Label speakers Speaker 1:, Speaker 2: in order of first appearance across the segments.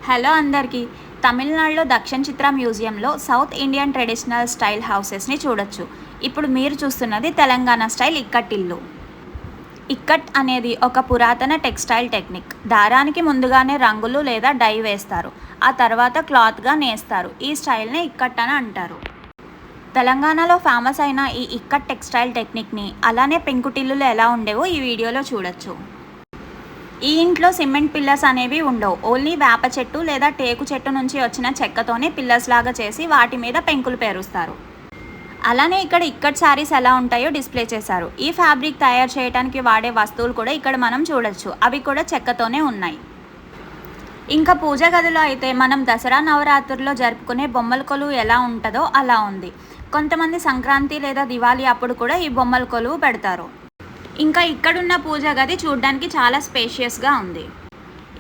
Speaker 1: Hello అందరికీ. తమిళనాడులో దక్షిణ చిత్ర మ్యూజియంలో సౌత్ ఇండియన్ ట్రెడిషనల్ స్టైల్ హౌసెస్ని చూడొచ్చు. ఇప్పుడు మీరు చూస్తున్నది తెలంగాణ స్టైల్ ఇక్కట్టిల్లు. ఇక్కట్ అనేది ఒక పురాతన టెక్స్టైల్ టెక్నిక్. దారానికి ముందుగానే రంగులు లేదా డై వేస్తారు, ఆ తర్వాత క్లాత్గా నేస్తారు. ఈ స్టైల్ని ఇక్కట్ అని అంటారు. తెలంగాణలో ఫేమస్ అయిన ఈ ఇక్కట్ టెక్స్టైల్ టెక్నిక్ని, అలానే పెంకుటిల్లులు ఎలా ఉండేవో ఈ వీడియోలో చూడొచ్చు. ఈ ఇంట్లో సిమెంట్ పిల్లర్స్ అనేవి ఉండవు. ఓన్లీ వేప చెట్టు లేదా టేకు చెట్టు నుంచి వచ్చిన చెక్కతోనే పిల్లర్స్ లాగా చేసి వాటి మీద పెంకులు పేరుస్తారు. అలానే ఇక్కడ ఇక్కట్ శారీస్ ఎలా ఉంటాయో డిస్ప్లే చేశారు. ఈ ఫ్యాబ్రిక్ తయారు చేయడానికి వాడే వస్తువులు కూడా ఇక్కడ మనం చూడొచ్చు. అవి కూడా చెక్కతోనే ఉన్నాయి. ఇంకా పూజ గదిలో అయితే మనం దసరా నవరాత్రుల్లో జరుపుకునే బొమ్మల కొలువు ఎలా ఉంటుందో అలా ఉంది. కొంతమంది సంక్రాంతి లేదా దివాళీ అప్పుడు కూడా ఈ బొమ్మల కొలువు పెడతారు. ఇంకా ఇక్కడున్న పూజ గది చూడడానికి చాలా స్పేషియస్గా ఉంది.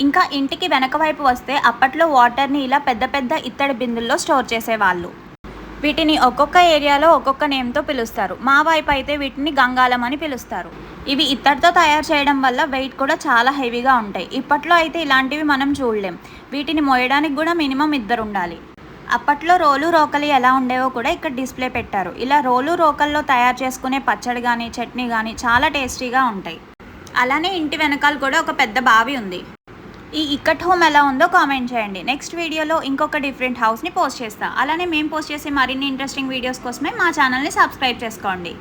Speaker 1: ఇంకా ఇంటికి వెనక వైపు వస్తే అప్పట్లో వాటర్ని ఇలా పెద్ద పెద్ద ఇత్తడి బిందుల్లో స్టోర్ చేసేవాళ్ళు. వీటిని ఒక్కొక్క ఏరియాలో ఒక్కొక్క నేమ్తో పిలుస్తారు. మా వైపు అయితే వీటిని గంగాలం అని పిలుస్తారు. ఇవి ఇత్తడితో తయారు చేయడం వల్ల వెయిట్ కూడా చాలా హెవీగా ఉంటాయి. ఇప్పట్లో అయితే ఇలాంటివి మనం చూడలేం. వీటిని మోయడానికి కూడా మినిమం 2 ఉండాలి. అప్పట్లో రోలు రోకలి ఎలా ఉండేవో కూడా ఇక్కడ డిస్ప్లే పెట్టారు. ఇలా రోలు రోకల్లో తయారు చేసుకునే పచ్చడి కానీ చట్నీ కానీ చాలా టేస్టీగా ఉంటాయి. అలానే ఇంటి వెనకాల కూడా ఒక పెద్ద బావి ఉంది. ఈ ఇక్కట్ హోమ్ ఎలా ఉందో కామెంట్ చేయండి. నెక్స్ట్ వీడియోలో ఇంకొక డిఫరెంట్ హౌస్ని పోస్ట్ చేస్తా. అలానే మేము పోస్ట్ చేసే మరిన్ని ఇంట్రెస్టింగ్ వీడియోస్ కోసమే మా ఛానల్ని సబ్స్క్రైబ్ చేసుకోండి.